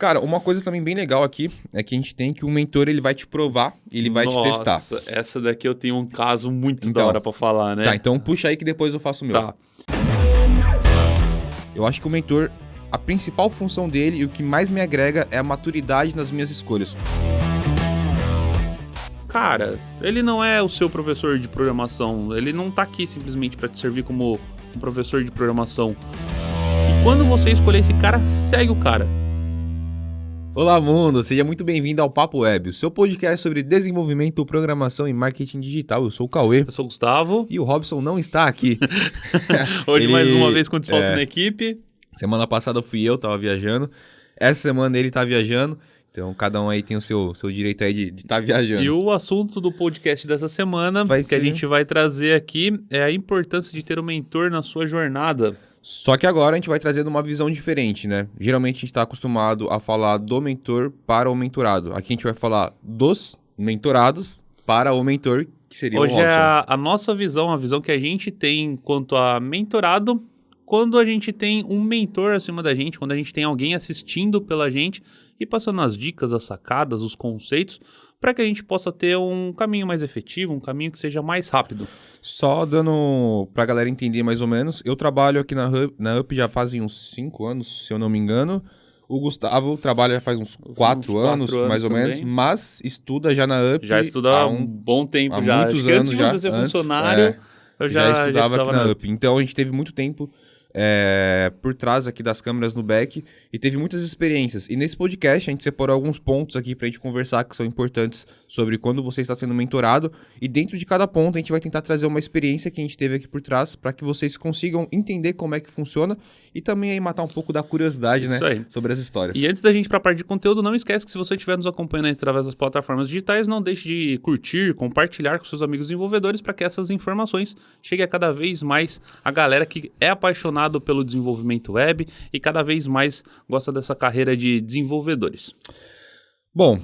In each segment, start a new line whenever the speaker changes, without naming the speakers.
Cara, uma coisa também bem legal aqui é que a gente tem que o mentor ele vai te provar, ele vai te testar.
Nossa, essa daqui eu tenho um caso muito
Então,
da hora pra falar, né?
Tá, então puxa aí que depois eu faço o meu.
Tá.
Eu acho que o mentor, a principal função dele e o que mais me agrega é a maturidade nas minhas escolhas.
Cara, ele não é o seu professor de programação. Ele não tá aqui simplesmente pra te servir como um professor de programação. E quando você escolher esse cara, segue o cara.
Olá, mundo! Seja muito bem-vindo ao Papo Web, o seu podcast sobre desenvolvimento, programação e marketing digital. Eu sou o Cauê.
Eu sou o Gustavo.
E o Robson não está aqui.
Hoje, mais uma vez, com desfalque na equipe.
Semana passada fui eu, tava viajando. Essa semana ele tá viajando. Então, cada um aí tem o seu direito aí de estar viajando.
E o assunto do podcast dessa semana, a gente vai trazer aqui, é a importância de ter um mentor na sua jornada.
Só que agora a gente vai trazendo uma visão diferente, né? Geralmente a gente está acostumado a falar do mentor para o mentorado. Aqui a gente vai falar dos mentorados para o mentor, que seria
Hoje
o Robson.
é a nossa visão, a visão que a gente tem quanto a mentorado, quando a gente tem um mentor acima da gente, quando a gente tem alguém assistindo pela gente e passando as dicas, as sacadas, os conceitos, para que a gente possa ter um caminho mais efetivo, um caminho que seja mais rápido.
Só dando pra galera entender mais ou menos, eu trabalho aqui na UP já fazem uns 5 anos, se eu não me engano. O Gustavo trabalha já faz uns 4 anos, mais ou menos, mas estuda já na UP.
Já estuda há um bom tempo
há
já.
muitos anos já.
Antes de ser funcionário, eu
já estudava aqui na
UP.
UP. Então a gente teve muito tempo por trás aqui das câmeras no back e teve muitas experiências. E nesse podcast a gente separou alguns pontos aqui pra gente conversar que são importantes sobre quando você está sendo mentorado, e dentro de cada ponto a gente vai tentar trazer uma experiência que a gente teve aqui por trás para que vocês consigam entender como é que funciona e também aí matar um pouco da curiosidade, né, sobre as histórias.
E antes da gente ir para a parte de conteúdo, não esquece que se você estiver nos acompanhando aí através das plataformas digitais, não deixe de curtir, compartilhar com seus amigos desenvolvedores para que essas informações cheguem a cada vez mais a galera que é apaixonado pelo desenvolvimento web e cada vez mais gosta dessa carreira de desenvolvedores.
Bom,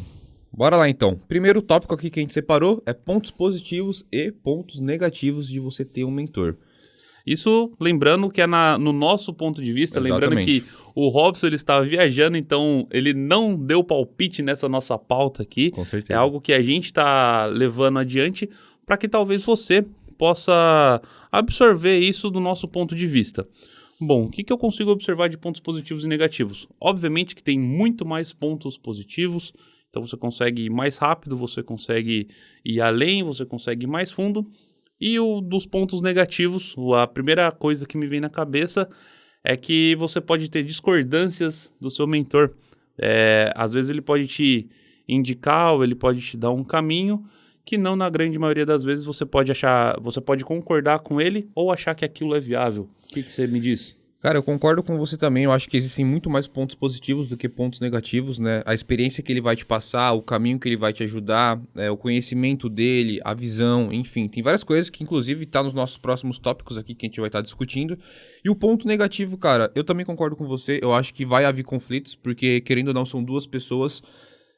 bora lá então. Primeiro tópico aqui que a gente separou é pontos positivos e pontos negativos de você ter um mentor.
Isso lembrando que é no nosso ponto de vista,
Exatamente.
Lembrando que o Robson ele estava viajando, então ele não deu palpite nessa nossa pauta aqui.
Com certeza.
É algo que a gente está levando adiante para que talvez você possa absorver isso do nosso ponto de vista. Bom, o que eu consigo observar de pontos positivos e negativos? Obviamente que tem muito mais pontos positivos, então você consegue ir mais rápido, você consegue ir além, você consegue ir mais fundo. E o dos pontos negativos, a primeira coisa que me vem na cabeça é que você pode ter discordâncias do seu mentor. Às vezes ele pode te indicar ou ele pode te dar um caminho que não na grande maioria das vezes você pode concordar com ele ou achar que aquilo é viável. O que você me diz?
Cara, eu concordo com você também. Eu acho que existem muito mais pontos positivos do que pontos negativos, né? A experiência que ele vai te passar, o caminho que ele vai te ajudar, o conhecimento dele, a visão, enfim. Tem várias coisas que, inclusive, tá nos nossos próximos tópicos aqui que a gente vai estar discutindo. E o ponto negativo, cara, eu também concordo com você. Eu acho que vai haver conflitos, porque, querendo ou não, são duas pessoas.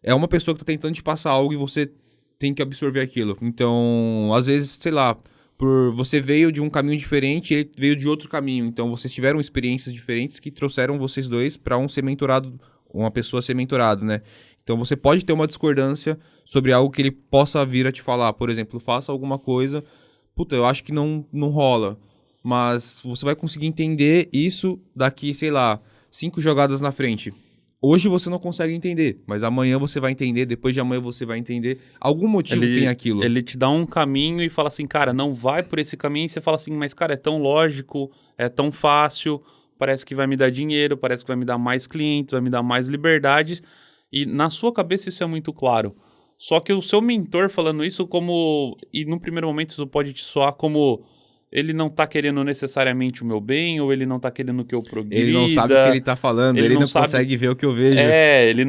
É uma pessoa que tá tentando te passar algo e você tem que absorver aquilo. Então, às vezes, sei lá, você veio de um caminho diferente e ele veio de outro caminho. Então, vocês tiveram experiências diferentes que trouxeram vocês dois para ser mentorado, uma pessoa ser mentorado, né? Então, você pode ter uma discordância sobre algo que ele possa vir a te falar. Por exemplo, faça alguma coisa, puta, eu acho que não rola. Mas você vai conseguir entender isso daqui, sei lá, 5 jogadas na frente. Hoje você não consegue entender, mas amanhã você vai entender, depois de amanhã você vai entender. Algum motivo tem aquilo.
Ele te dá um caminho e fala assim, cara, não vai por esse caminho. E você fala assim, mas cara, é tão lógico, é tão fácil, parece que vai me dar dinheiro, parece que vai me dar mais clientes, vai me dar mais liberdade. E na sua cabeça isso é muito claro. Só que o seu mentor falando isso e no primeiro momento isso pode te soar como ele não tá querendo necessariamente o meu bem, ou ele não tá querendo que eu progrida.
Ele não sabe o que ele tá falando, ele não consegue ver o que eu vejo.
Ele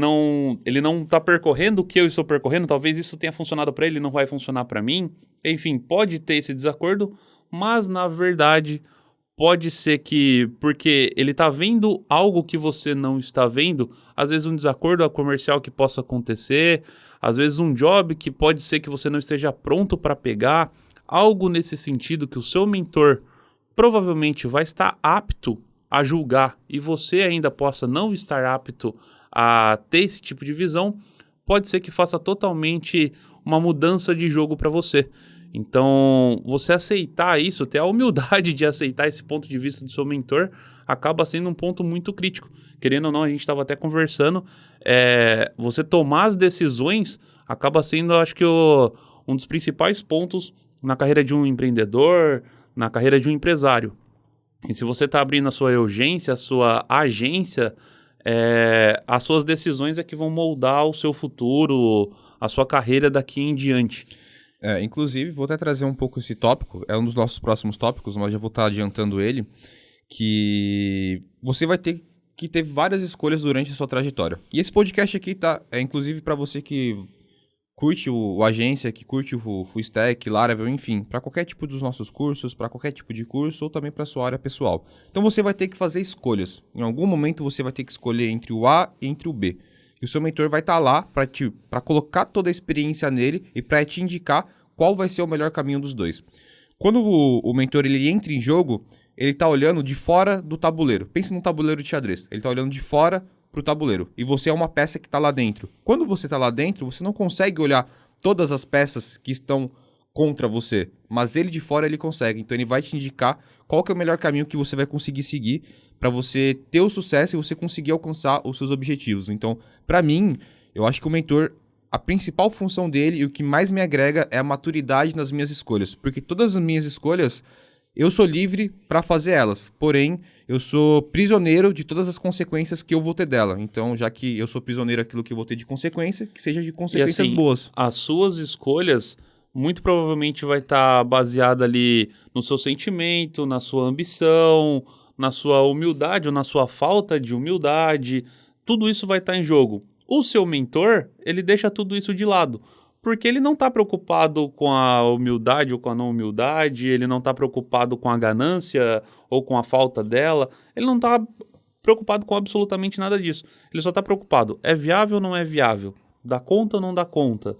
não tá percorrendo o que eu estou percorrendo, talvez isso tenha funcionado para ele, não vai funcionar para mim. Enfim, pode ter esse desacordo, mas na verdade pode ser que, porque ele tá vendo algo que você não está vendo, às vezes um desacordo comercial que possa acontecer, às vezes um job que pode ser que você não esteja pronto para pegar, algo nesse sentido que o seu mentor provavelmente vai estar apto a julgar e você ainda possa não estar apto a ter esse tipo de visão, pode ser que faça totalmente uma mudança de jogo para você. Então, você aceitar isso, ter a humildade de aceitar esse ponto de vista do seu mentor, acaba sendo um ponto muito crítico. Querendo ou não, a gente estava até conversando, você tomar as decisões acaba sendo, acho que, um dos principais pontos na carreira de um empreendedor, na carreira de um empresário. E se você está abrindo a sua urgência, a sua agência, as suas decisões é que vão moldar o seu futuro, a sua carreira daqui em diante.
Inclusive, vou até trazer um pouco esse tópico, é um dos nossos próximos tópicos, mas já vou estar adiantando ele, que você vai ter que ter várias escolhas durante a sua trajetória. E esse podcast aqui inclusive para você que curte o agência, que curte o Full Stack, Laravel, enfim, para qualquer tipo dos nossos cursos, para qualquer tipo de curso ou também para sua área pessoal. Então você vai ter que fazer escolhas. Em algum momento você vai ter que escolher entre o A e entre o B. E o seu mentor vai estar lá para colocar toda a experiência nele e para te indicar qual vai ser o melhor caminho dos dois. Quando o mentor ele entra em jogo, ele está olhando de fora do tabuleiro. Pense num tabuleiro de xadrez. Ele está olhando de fora para o tabuleiro. E você é uma peça que está lá dentro. Quando você está lá dentro, você não consegue olhar todas as peças que estão contra você. Mas ele de fora ele consegue. Então ele vai te indicar qual que é o melhor caminho que você vai conseguir seguir para você ter o sucesso e você conseguir alcançar os seus objetivos. Então, para mim, eu acho que o mentor, a principal função dele e o que mais me agrega é a maturidade nas minhas escolhas. Porque todas as minhas escolhas, eu sou livre para fazer elas. Porém, eu sou prisioneiro de todas as consequências que eu vou ter dela. Então, já que eu sou prisioneiro daquilo que eu vou ter de consequência, que seja de consequências boas.
As suas escolhas muito provavelmente vai estar baseada ali no seu sentimento, na sua ambição, na sua humildade ou na sua falta de humildade. Tudo isso vai estar em jogo. O seu mentor, ele deixa tudo isso de lado, porque ele não está preocupado com a humildade ou com a não humildade, ele não está preocupado com a ganância ou com a falta dela, ele não está preocupado com absolutamente nada disso. Ele só está preocupado, é viável ou não é viável? Dá conta ou não dá conta?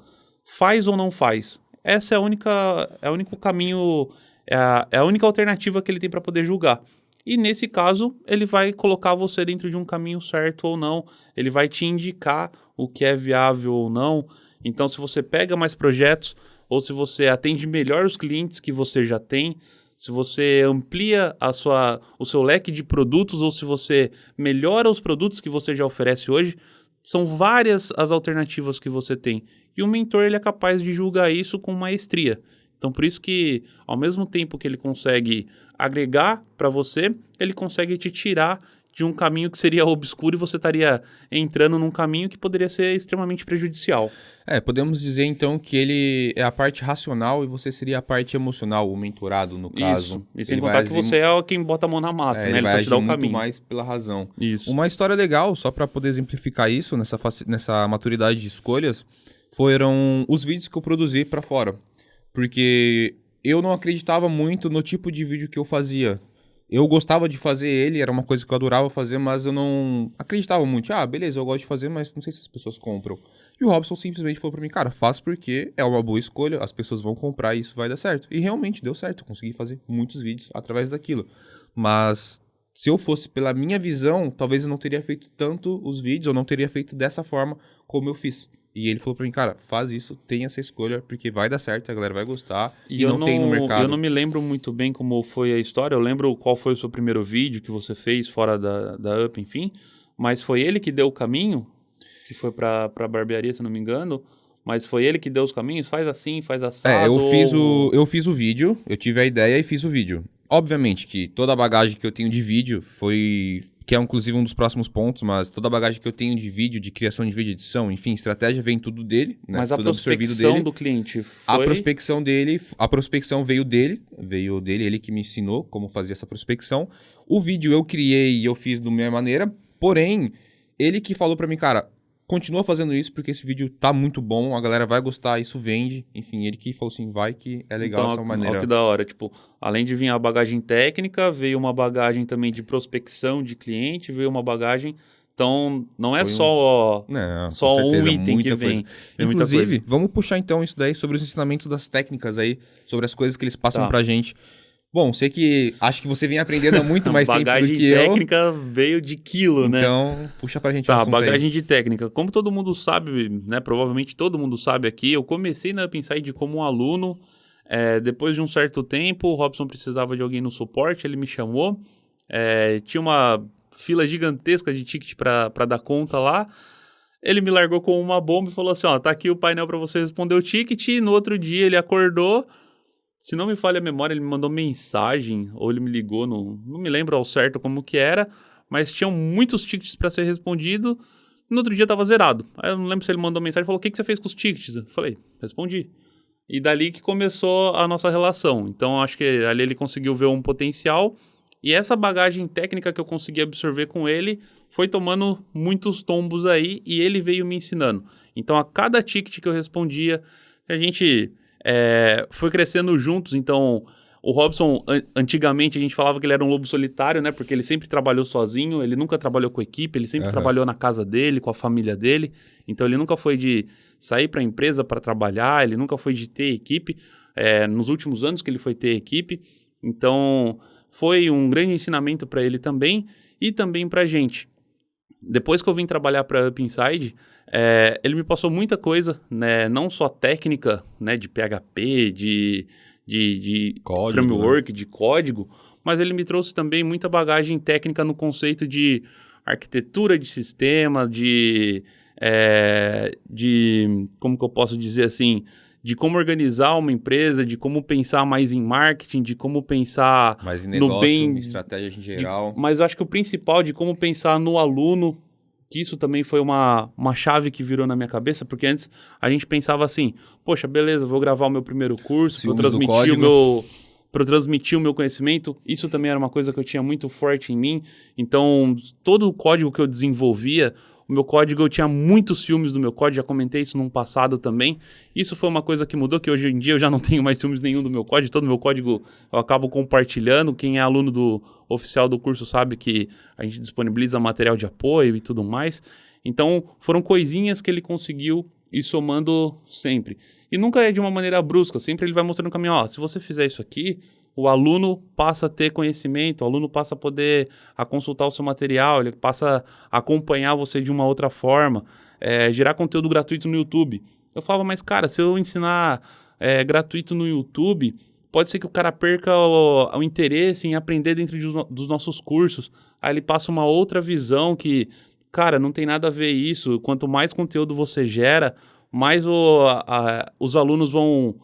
Faz ou não faz? Essa é o único caminho, é a única alternativa que ele tem para poder julgar. E nesse caso, ele vai colocar você dentro de um caminho certo ou não, ele vai te indicar o que é viável ou não. Então, se você pega mais projetos, ou se você atende melhor os clientes que você já tem, se você amplia o seu leque de produtos, ou se você melhora os produtos que você já oferece hoje, são várias as alternativas que você tem. E o mentor ele é capaz de julgar isso com maestria. Então, por isso que, ao mesmo tempo que ele consegue agregar para você, ele consegue te tirar de um caminho que seria obscuro e você estaria entrando num caminho que poderia ser extremamente prejudicial.
Podemos dizer então que ele é a parte racional e você seria a parte emocional, o mentorado no caso.
Isso, e sem contar que você é quem bota a mão na massa, né? Ele só te dá o caminho.
Muito mais pela razão.
Isso.
Uma história legal, só para poder exemplificar isso, nessa maturidade de escolhas, foram os vídeos que eu produzi para fora. Porque eu não acreditava muito no tipo de vídeo que eu fazia. Eu gostava de fazer ele, era uma coisa que eu adorava fazer, mas eu não acreditava muito. Beleza, eu gosto de fazer, mas não sei se as pessoas compram. E o Robson simplesmente falou pra mim, cara, faz porque é uma boa escolha, as pessoas vão comprar e isso vai dar certo. E realmente deu certo, eu consegui fazer muitos vídeos através daquilo. Mas se eu fosse pela minha visão, talvez eu não teria feito tanto os vídeos, ou não teria feito dessa forma como eu fiz. E ele falou pra mim, cara, faz isso, tem essa escolha, porque vai dar certo, a galera vai gostar e não tem no mercado.
Eu não me lembro muito bem como foi a história, eu lembro qual foi o seu primeiro vídeo que você fez fora da Up, enfim, mas foi ele que deu o caminho, que foi pra barbearia, se eu não me engano, mas foi ele que deu os caminhos, faz assim, faz assado.
Eu fiz o vídeo, eu tive a ideia e fiz o vídeo. Obviamente que toda a bagagem que eu tenho de vídeo foi... que é inclusive um dos próximos pontos, mas toda a bagagem que eu tenho de vídeo, de criação de vídeo, edição, enfim, estratégia, vem tudo dele, né?
Mas a
tudo
prospecção do cliente foi...
A prospecção veio dele, ele que me ensinou como fazer essa prospecção. O vídeo eu criei e eu fiz da minha maneira, porém, ele que falou pra mim, cara, continua fazendo isso porque esse vídeo tá muito bom, a galera vai gostar, isso vende. Enfim, ele que falou assim, vai que é legal
então,
essa maneira.
Olha que da hora, tipo, além de vir a bagagem técnica, veio uma bagagem também de prospecção de cliente, veio uma bagagem... Então, não é só um item que vem.
Inclusive, vamos puxar então isso daí sobre os ensinamentos das técnicas aí, sobre as coisas que eles passam pra gente. Bom, sei que acho que você vem aprendendo há muito mais tempo do
Bagagem
que eu.
técnica veio de quilo, né?
Então, puxa pra gente o
Tá,
assunto aí.
bagagem de técnica. Como todo mundo sabe, né? Provavelmente todo mundo sabe aqui, eu comecei na Up Inside como um aluno. Depois de um certo tempo, o Robson precisava de alguém no suporte, ele me chamou. Tinha uma fila gigantesca de ticket para dar conta lá. Ele me largou com uma bomba e falou assim, ó, tá aqui o painel para você responder o ticket. E no outro dia ele acordou, se não me falha a memória, ele me mandou mensagem ou ele me ligou, não me lembro ao certo como que era, mas tinham muitos tickets para ser respondido. No outro dia tava zerado. Aí eu não lembro se ele mandou mensagem e falou, o que você fez com os tickets? Eu falei, respondi. E dali que começou a nossa relação. Então acho que ali ele conseguiu ver um potencial. E essa bagagem técnica que eu consegui absorver com ele foi tomando muitos tombos aí e ele veio me ensinando. Então a cada ticket que eu respondia, a gente foi crescendo juntos. Então o Robson, antigamente a gente falava que ele era um lobo solitário, né? Porque ele sempre trabalhou sozinho, ele nunca trabalhou com equipe, ele sempre trabalhou na casa dele, com a família dele. Então ele nunca foi de sair para a empresa para trabalhar, ele nunca foi de ter equipe. Nos últimos anos que ele foi ter equipe. Então foi um grande ensinamento para ele também e também para a gente. Depois que eu vim trabalhar para Up Inside, ele me passou muita coisa, né? Não só técnica, né? De PHP, de
Código,
framework, de código, mas ele me trouxe também muita bagagem técnica no conceito de arquitetura de sistema, de como que eu posso dizer assim, de como organizar uma empresa, de como pensar mais em marketing, de como pensar
mais em
no
negócio,
bem,
estratégia em geral.
mas eu acho que o principal de como pensar no aluno, que isso também foi uma chave que virou na minha cabeça, porque antes a gente pensava assim, poxa, beleza, vou gravar o meu primeiro curso, para eu transmitir o meu conhecimento. Isso também era uma coisa que eu tinha muito forte em mim. Então, todo o código que eu desenvolvia, o meu código, eu tinha muitos ciúmes do meu código, já comentei isso num passado também. Isso foi uma coisa que mudou, que hoje em dia eu já não tenho mais ciúmes nenhum do meu código. Todo o meu código eu acabo compartilhando. Quem é aluno oficial do curso sabe que a gente disponibiliza material de apoio e tudo mais. Então, foram coisinhas que ele conseguiu ir somando sempre. E nunca é de uma maneira brusca, sempre ele vai mostrando o caminho. Ó, se você fizer isso aqui, o aluno passa a ter conhecimento, o aluno passa a poder consultar o seu material, ele passa a acompanhar você de uma outra forma, gerar conteúdo gratuito no YouTube. Eu falava, mas cara, se eu ensinar gratuito no YouTube, pode ser que o cara perca o interesse em aprender dentro dos nossos cursos. Aí ele passa uma outra visão que, cara, não tem nada a ver isso. Quanto mais conteúdo você gera, mais os alunos vão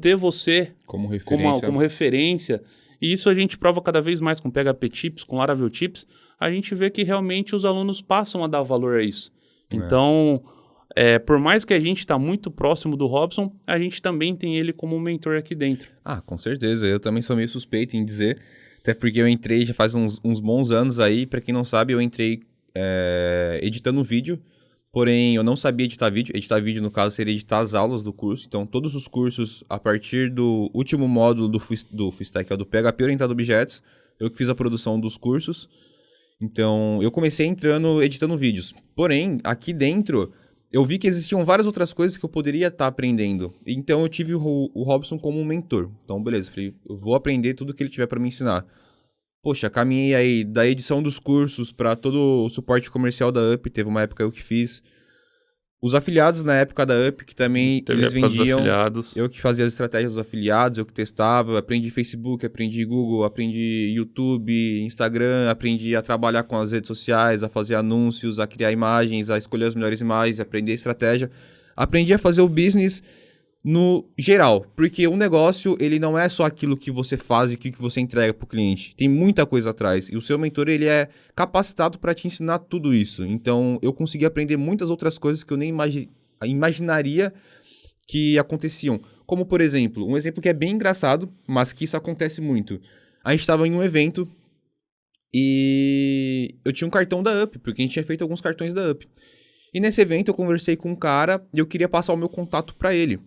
ter você
Como referência.
como referência. E isso a gente prova cada vez mais com PHP Tips, com Laravel Tips. A gente vê que realmente os alunos passam a dar valor a isso. Então, por mais que a gente está muito próximo do Robson, a gente também tem ele como um mentor aqui dentro.
Ah, com certeza. Eu também sou meio suspeito em dizer, até porque eu entrei já faz uns bons anos aí. Para quem não sabe, eu entrei editando vídeo. Porém, eu não sabia editar vídeo. Editar vídeo, no caso, seria editar as aulas do curso. Então, todos os cursos, a partir do último módulo do Fullstack, que é o do PHP orientado a objetos, eu que fiz a produção dos cursos. Então, eu comecei editando vídeos. Porém, aqui dentro, eu vi que existiam várias outras coisas que eu poderia estar aprendendo. Então, eu tive o Robson como um mentor. Então, beleza, falei, eu vou aprender tudo que ele tiver para me ensinar. Poxa, caminhei aí da edição dos cursos para todo o suporte comercial da UP, teve uma época eu que fiz. Os afiliados na época da UP, que também eles vendiam, eu que fazia as estratégias dos afiliados, eu que testava, aprendi Facebook, aprendi Google, aprendi YouTube, Instagram, aprendi a trabalhar com as redes sociais, a fazer anúncios, a criar imagens, a escolher as melhores imagens, a aprender estratégia. Aprendi a fazer o business no geral, porque o negócio, ele não é só aquilo que você faz e que você entrega para o cliente. Tem muita coisa atrás. E o seu mentor, ele é capacitado para te ensinar tudo isso. Então, eu consegui aprender muitas outras coisas que eu nem imaginaria que aconteciam. Como, por exemplo, um exemplo que é bem engraçado, mas que isso acontece muito. A gente estava em um evento e eu tinha um cartão da UP, porque a gente tinha feito alguns cartões da UP. E nesse evento eu conversei com um cara e eu queria passar o meu contato para ele.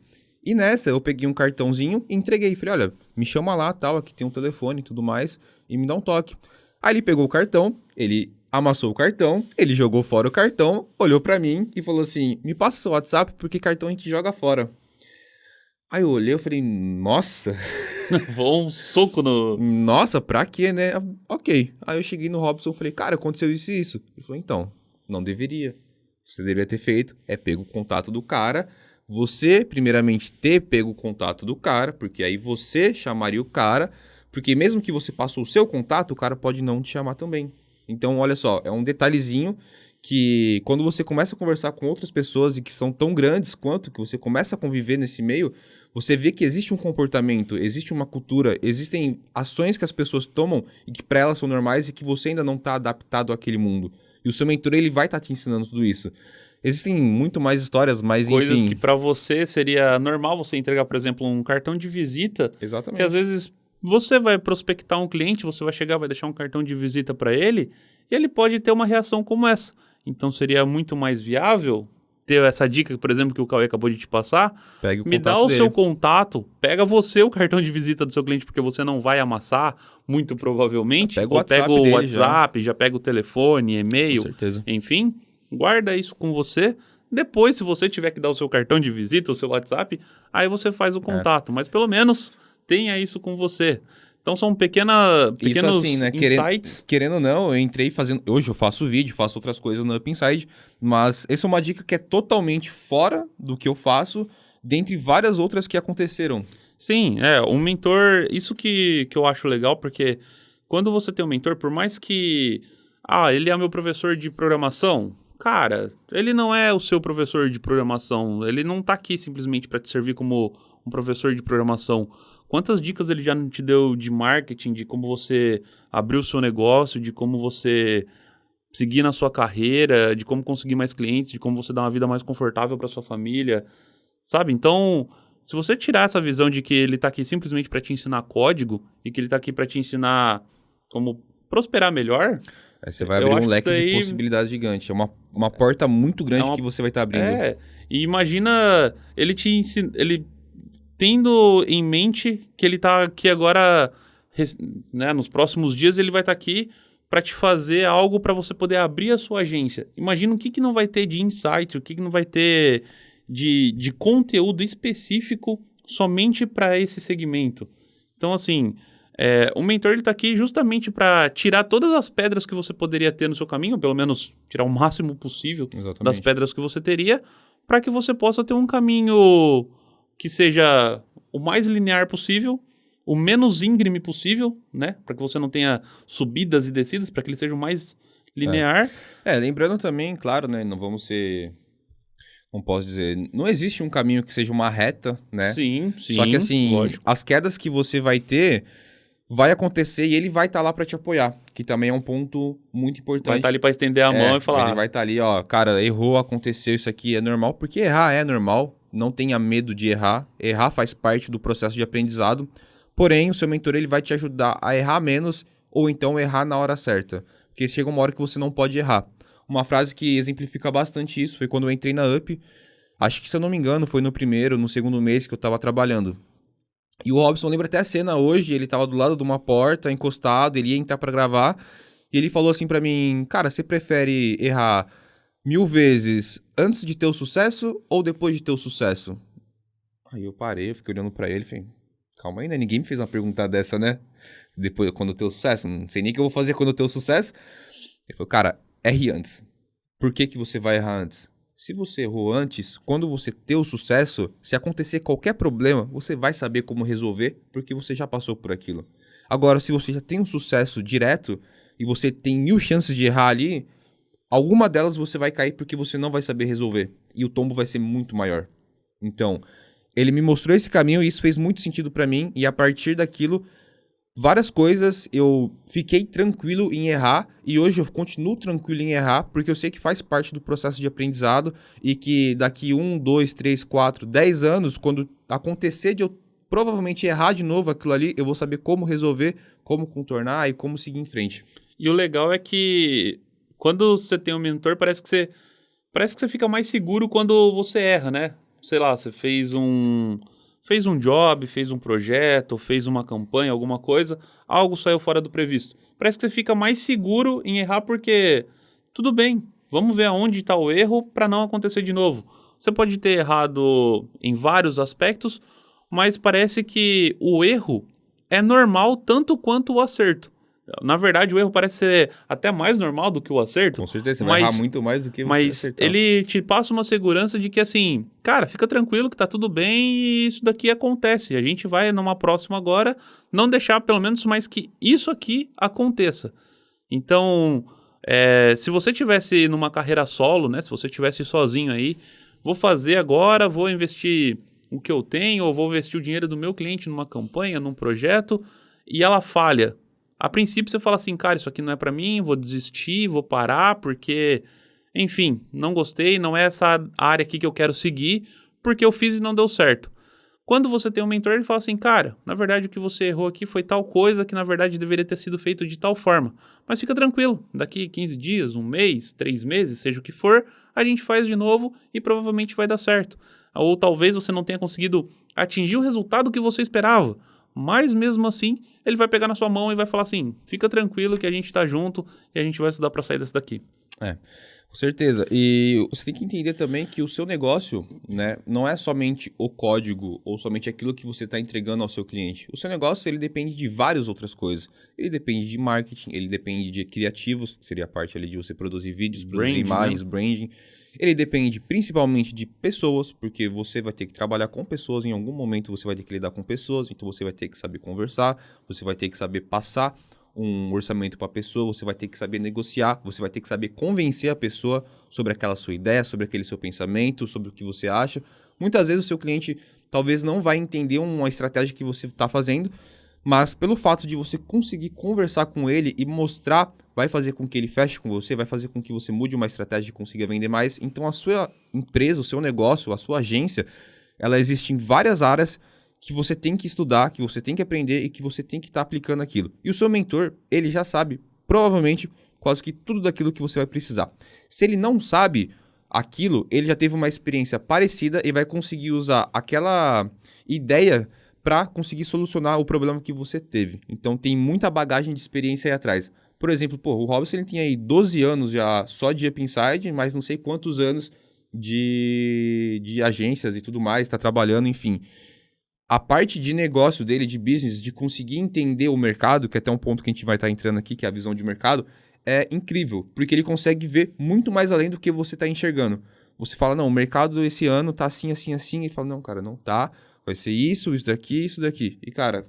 E nessa, eu peguei um cartãozinho e entreguei. Falei, olha, me chama lá, tal, aqui tem um telefone e tudo mais, e me dá um toque. Aí ele pegou o cartão, ele amassou o cartão, ele jogou fora o cartão, olhou pra mim e falou assim, me passa o seu WhatsApp, porque cartão a gente joga fora. Aí eu olhei, eu falei, nossa,
Voou um soco no...
Nossa, pra quê, né? Ok. Aí eu cheguei no Robson e falei, cara, aconteceu isso e isso. Ele falou, então, não deveria. Você deveria ter feito, pego o contato do cara. Você, primeiramente, ter pego o contato do cara, porque aí você chamaria o cara, porque mesmo que você passou o seu contato, o cara pode não te chamar também. Então, olha só, é um detalhezinho que quando você começa a conversar com outras pessoas e que são tão grandes quanto, que você começa a conviver nesse meio, você vê que existe um comportamento, existe uma cultura, existem ações que as pessoas tomam e que para elas são normais e que você ainda não está adaptado àquele mundo. E o seu mentor, ele vai estar te ensinando tudo isso. Existem muito mais histórias, mas
Coisas
enfim...
que para você seria normal você entregar, por exemplo, um cartão de visita,
Exatamente.
que às vezes você vai prospectar um cliente, você vai chegar, vai deixar um cartão de visita para ele, e ele pode ter uma reação como essa. Então seria muito mais viável ter essa dica, por exemplo, que o Cauê acabou de te passar.
Pegue o
Me dá
contato
o
dele.
seu contato, pega você o cartão de visita do seu cliente, porque você não vai amassar, muito provavelmente.
Pega o
Ou pega
WhatsApp
o
dele
WhatsApp, já pega o telefone, e-mail,
Com certeza.
enfim. Guarda isso com você. Depois, se você tiver que dar o seu cartão de visita, o seu WhatsApp, aí você faz o contato. Mas pelo menos tenha isso com você. Então são pequenos
Isso assim, né?
insights.
Querendo ou não, eu entrei fazendo... Hoje eu faço vídeo, faço outras coisas no Up Inside, mas essa é uma dica que é totalmente fora do que eu faço, dentre várias outras que aconteceram.
Sim, um mentor, isso que eu acho legal, porque quando você tem um mentor, por mais que, ele é meu professor de programação, cara, ele não é o seu professor de programação, ele não tá aqui simplesmente para te servir como um professor de programação. Quantas dicas ele já não te deu de marketing, de como você abrir o seu negócio, de como você seguir na sua carreira, de como conseguir mais clientes, de como você dar uma vida mais confortável para sua família, sabe? Então, se você tirar essa visão de que ele tá aqui simplesmente para te ensinar código e que ele tá aqui para te ensinar como prosperar melhor,
Aí você vai
eu
abrir um
acho que
leque
isso
de
daí
possibilidades gigante. É uma porta muito grande que você vai estar abrindo.
E imagina ele ele tendo em mente que ele tá aqui agora, né, nos próximos dias ele vai estar aqui para te fazer algo para você poder abrir a sua agência. Imagina o que não vai ter de insight, o que não vai ter de conteúdo específico somente para esse segmento. Então, assim, o mentor ele tá aqui justamente para tirar todas as pedras que você poderia ter no seu caminho, pelo menos tirar o máximo possível
Exatamente.
das pedras que você teria, para que você possa ter um caminho que seja o mais linear possível, o menos íngreme possível, né? Para que você não tenha subidas e descidas, para que ele seja o mais linear.
Lembrando também, claro, né? Não vamos ser... Como posso dizer? Não existe um caminho que seja uma reta, né?
Sim,
Só que assim,
lógico.
as quedas que você vai ter, vai acontecer e ele vai estar lá para te apoiar, que também é um ponto muito importante.
Vai estar ali para estender a mão e falar...
Ele vai estar ali, ó, cara, errou, aconteceu isso aqui, é normal, porque errar é normal, não tenha medo de errar, errar faz parte do processo de aprendizado, porém o seu mentor ele vai te ajudar a errar menos ou então errar na hora certa, porque chega uma hora que você não pode errar. Uma frase que exemplifica bastante isso foi quando eu entrei na Up, acho que se eu não me engano foi no primeiro, no segundo mês que eu tava trabalhando. E o Robson, lembra até a cena hoje, ele tava do lado de uma porta, encostado, ele ia entrar pra gravar, e ele falou assim pra mim, cara, você prefere errar 1000 vezes antes de ter o sucesso ou depois de ter o sucesso? Aí eu parei, eu fiquei olhando pra ele e falei, calma aí, né? Ninguém me fez uma pergunta dessa, né? Depois, quando eu ter o sucesso, não sei nem o que eu vou fazer quando eu ter o sucesso. Ele falou, cara, erre antes. Por que você vai errar antes? Se você errou antes, quando você ter o sucesso, se acontecer qualquer problema, você vai saber como resolver, porque você já passou por aquilo. Agora, se você já tem um sucesso direto, e você tem 1000 chances de errar ali, alguma delas você vai cair porque você não vai saber resolver. E o tombo vai ser muito maior. Então, ele me mostrou esse caminho e isso fez muito sentido pra mim, e a partir daquilo... Várias coisas eu fiquei tranquilo em errar e hoje eu continuo tranquilo em errar porque eu sei que faz parte do processo de aprendizado e que daqui 1, 2, 3, 4, 10 anos, quando acontecer de eu provavelmente errar de novo aquilo ali, eu vou saber como resolver, como contornar e como seguir em frente.
E o legal é que quando você tem um mentor, parece que você fica mais seguro quando você erra, né? Sei lá, você fez um job, fez um projeto, fez uma campanha, alguma coisa, algo saiu fora do previsto. Parece que você fica mais seguro em errar porque, tudo bem, vamos ver aonde está o erro para não acontecer de novo. Você pode ter errado em vários aspectos, mas parece que o erro é normal tanto quanto o acerto. Na verdade, o erro parece ser até mais normal do que o acerto.
Com certeza, você vai errar muito mais do que você
Mas
acertar.
ele te passa uma segurança de que, assim, cara, fica tranquilo que tá tudo bem e isso daqui acontece. A gente vai numa próxima agora não deixar pelo menos mais que isso aqui aconteça. Então, se você tivesse numa carreira solo, né? Se você tivesse sozinho aí, vou fazer agora, vou investir o que eu tenho, ou vou investir o dinheiro do meu cliente numa campanha, num projeto, e ela falha. A princípio você fala assim, cara, isso aqui não é pra mim, vou desistir, vou parar, porque, enfim, não gostei, não é essa área aqui que eu quero seguir, porque eu fiz e não deu certo. Quando você tem um mentor, ele fala assim, cara, na verdade o que você errou aqui foi tal coisa que na verdade deveria ter sido feito de tal forma. Mas fica tranquilo, daqui 15 dias, um mês, 3 meses, seja o que for, a gente faz de novo e provavelmente vai dar certo. Ou talvez você não tenha conseguido atingir o resultado que você esperava. Mas mesmo assim, ele vai pegar na sua mão e vai falar assim, fica tranquilo que a gente tá junto e a gente vai estudar para sair dessa daqui.
Com certeza. E você tem que entender também que o seu negócio, né, não é somente o código ou somente aquilo que você está entregando ao seu cliente. O seu negócio, ele depende de várias outras coisas. Ele depende de marketing, ele depende de criativos, que seria a parte ali de você produzir vídeos, produzir
Branding,
imagens,
né?
branding. Ele depende principalmente de pessoas, porque você vai ter que trabalhar com pessoas, em algum momento você vai ter que lidar com pessoas, então você vai ter que saber conversar, você vai ter que saber passar um orçamento para a pessoa, você vai ter que saber negociar, você vai ter que saber convencer a pessoa sobre aquela sua ideia, sobre aquele seu pensamento, sobre o que você acha. Muitas vezes o seu cliente talvez não vai entender uma estratégia que você está fazendo, mas pelo fato de você conseguir conversar com ele e mostrar, vai fazer com que ele feche com você, vai fazer com que você mude uma estratégia e consiga vender mais. Então a sua empresa, o seu negócio, a sua agência, ela existe em várias áreas que você tem que estudar, que você tem que aprender e que você tem que estar aplicando aquilo. E o seu mentor, ele já sabe, provavelmente, quase que tudo daquilo que você vai precisar. Se ele não sabe aquilo, ele já teve uma experiência parecida e vai conseguir usar aquela ideia para conseguir solucionar o problema que você teve. Então tem muita bagagem de experiência aí atrás. Por exemplo, o Robson ele tem aí 12 anos já só de Up Inside, mas não sei quantos anos de agências e tudo mais, está trabalhando, enfim. A parte de negócio dele, de business, de conseguir entender o mercado, que é até um ponto que a gente vai estar entrando aqui, que é a visão de mercado, é incrível, porque ele consegue ver muito mais além do que você está enxergando. Você fala, não, o mercado esse ano tá assim, assim, assim, e fala, não, cara, não tá, vai ser isso daqui, isso daqui. E, cara,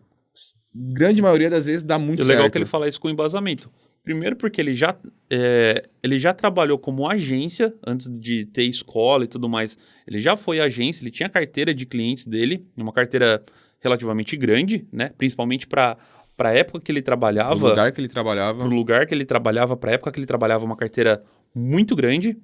grande maioria das vezes dá muito
E o legal é
certo.
que ele fala isso com embasamento. Primeiro porque ele já trabalhou como agência, antes de ter escola e tudo mais. Ele já foi agência, ele tinha carteira de clientes dele, uma carteira relativamente grande, né? Principalmente para a época que ele trabalhava.
Pro lugar que ele trabalhava.
Pro lugar que ele trabalhava, para a época que ele trabalhava, uma carteira muito grande.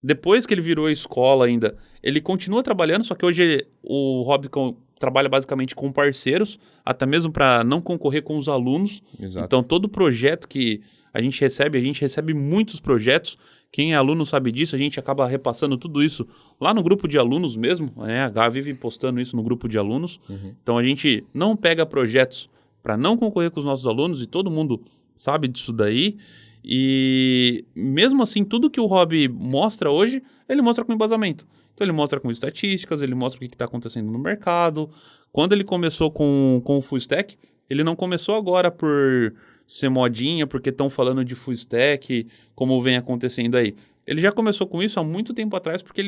Depois que ele virou escola ainda, ele continua trabalhando, só que hoje o Robson trabalha basicamente com parceiros, até mesmo para não concorrer com os alunos.
Exato.
Então, todo projeto que a gente recebe muitos projetos. Quem é aluno sabe disso, a gente acaba repassando tudo isso lá no grupo de alunos mesmo, né? A Gá vive postando isso no grupo de alunos.
Uhum.
Então, a gente não pega projetos para não concorrer com os nossos alunos, e todo mundo sabe disso daí. E mesmo assim, tudo que o Rob mostra hoje, ele mostra com embasamento. Então ele mostra com estatísticas, ele mostra o que está acontecendo no mercado. Quando ele começou com o Full Stack, ele não começou agora por ser modinha, porque estão falando de Full Stack, como vem acontecendo aí. Ele já começou com isso há muito tempo atrás, porque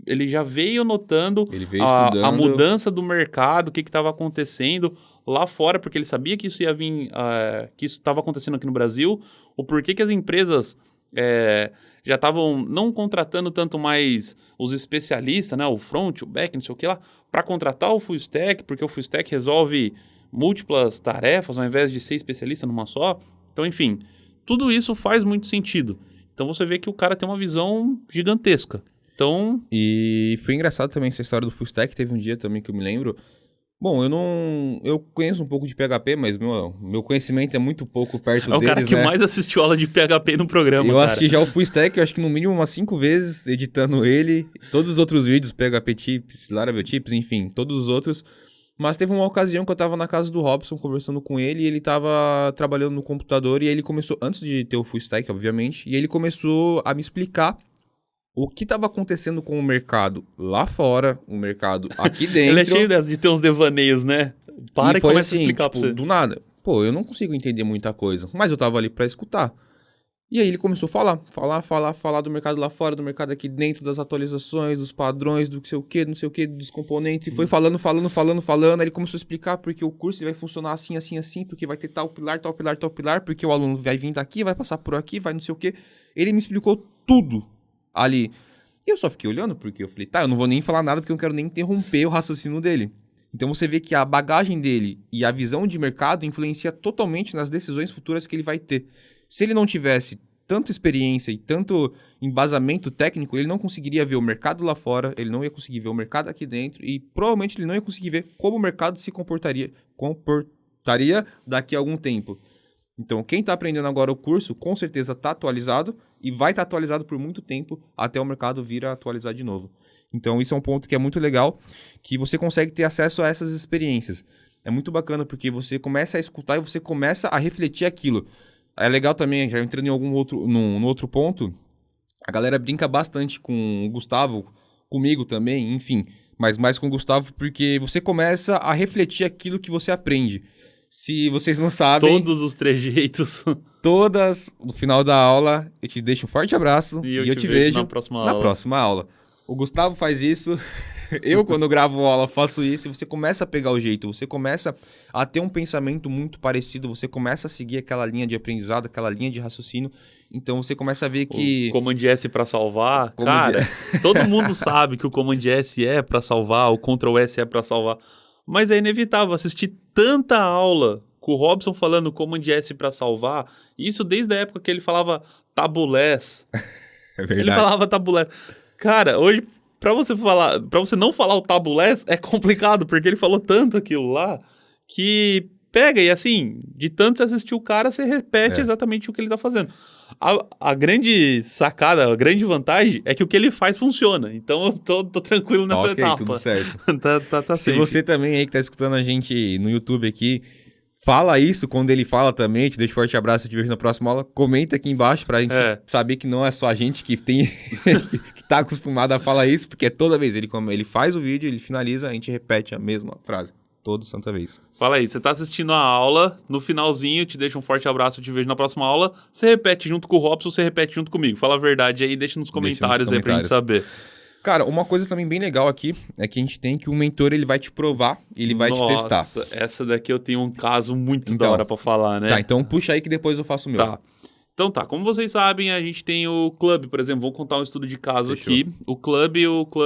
ele já veio notando a mudança do mercado, o que estava acontecendo lá fora, porque ele sabia que isso ia vir, que isso estava acontecendo aqui no Brasil, o porquê que as empresas já estavam não contratando tanto mais os especialistas, né, o front, o back, não sei o que lá, para contratar o full stack, porque o full stack resolve múltiplas tarefas ao invés de ser especialista numa só. Então, enfim, tudo isso faz muito sentido. Então você vê que o cara tem uma visão gigantesca. Então...
E foi engraçado também essa história do full stack, teve um dia também que eu me lembro. Bom, eu conheço um pouco de PHP, mas meu conhecimento é muito pouco perto deles, né?
É o cara que mais assistiu aula de PHP no programa,
Eu assisti já o Full Stack, eu acho que no mínimo umas 5 vezes, editando ele, todos os outros vídeos, PHP Tips, Laravel Tips, enfim, todos os outros. Mas teve uma ocasião que eu tava na casa do Robson, conversando com ele, e ele tava trabalhando no computador, e aí ele começou, antes de ter o Full Stack, obviamente, e ele começou a me explicar o que estava acontecendo com o mercado lá fora, o mercado aqui dentro.
Ele é cheio de ter uns devaneios, né? Para e
foi
começa a
assim,
explicar
tipo,
pra você.
do nada. Pô, eu não consigo entender muita coisa, mas eu tava ali pra escutar. E aí ele começou a falar do mercado lá fora, do mercado aqui dentro, das atualizações, dos padrões, do que sei o que, não sei o que, dos componentes. E foi falando. Aí ele começou a explicar porque o curso ele vai funcionar assim, assim, assim, porque vai ter tal pilar, porque o aluno vai vir daqui, vai passar por aqui, vai não sei o que. Ele me explicou tudo ali. E eu só fiquei olhando, porque eu falei, tá, eu não vou nem falar nada porque eu não quero nem interromper o raciocínio dele. Então você vê que a bagagem dele e a visão de mercado influencia totalmente nas decisões futuras que ele vai ter. Se ele não tivesse tanta experiência e tanto embasamento técnico, ele não conseguiria ver o mercado lá fora, ele não ia conseguir ver o mercado aqui dentro e provavelmente ele não ia conseguir ver como o mercado se comportaria daqui a algum tempo. Então, quem está aprendendo agora o curso, com certeza está atualizado e vai estar atualizado por muito tempo até o mercado vir a atualizar de novo. Então, isso é um ponto que é muito legal, que você consegue ter acesso a essas experiências. É muito bacana porque você começa a escutar e você começa a refletir aquilo. É legal também, já entrando em num outro ponto, a galera brinca bastante com o Gustavo, comigo também, enfim, mas mais com o Gustavo porque você começa a refletir aquilo que você aprende. Se vocês não sabem,
Todos os trejeitos.
no final da aula, eu te deixo um forte abraço
E
e
eu
eu
te
te
vejo
vejo
na próxima
na
aula.
próxima aula. O Gustavo faz isso, eu quando gravo aula faço isso, e você começa a pegar o jeito, você começa a ter um pensamento muito parecido, você começa a seguir aquela linha de aprendizado, aquela linha de raciocínio, então você começa a ver que...
O Command S pra salvar,
Command-
cara, todo mundo sabe que o Command S é pra salvar, o Ctrl S é pra salvar, mas é inevitável assistir tanta aula com o Robson falando Command S pra salvar, isso desde a época que ele falava tabulés.
É
Ele
verdade.
falava tabulés. Cara, hoje, pra você não falar o tabulés é complicado, porque ele falou tanto aquilo lá que pega e assim, de tanto você assistir o cara, você repete
É.
exatamente o que ele tá fazendo. A grande sacada, a grande vantagem é que o que ele faz funciona. Então eu tô tranquilo
Tá
nessa
ok,
etapa.
tudo certo.
tá
Se
safe.
você também aí que tá escutando a gente no YouTube aqui, fala isso quando ele fala também, te deixo um forte abraço, te vejo na próxima aula, comenta aqui embaixo pra gente saber que não é só a gente que tem que tá acostumado a falar isso, porque é toda vez, ele faz o vídeo, ele finaliza, a gente repete a mesma frase, toda santa vez.
Fala aí, você tá assistindo a aula, no finalzinho, te deixo um forte abraço, te vejo na próxima aula. Você repete junto com o Robson, você repete junto comigo. Fala a verdade aí, deixa nos comentários aí pra gente saber.
Cara, uma coisa também bem legal aqui é que a gente tem que o mentor ele vai te provar, ele vai te testar.
Nossa, essa daqui eu tenho um caso muito
Então,
da hora pra falar, né?
Tá, então puxa aí que depois eu faço o meu.
Tá. Então tá, como vocês sabem, a gente tem o Club, por exemplo, vou contar um estudo de caso
Fechou.
aqui. O Club